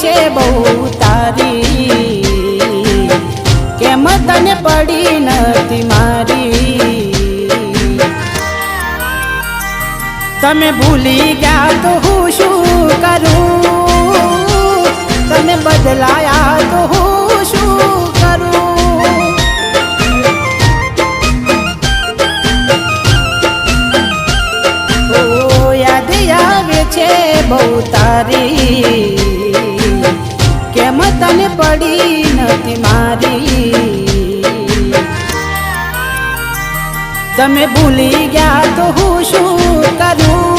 છે બહુ તારી, કેમ તને પડી નથી મારી। તમે ભૂલી ગયા તો હું શું કરું, તમે બદલાયા તો હું શું કરું। ઓ યાદ આવે છે બહુ તારી, કેમ તને પડી નથી મારી। તમે ભૂલી ગયા તો હું શું કરું,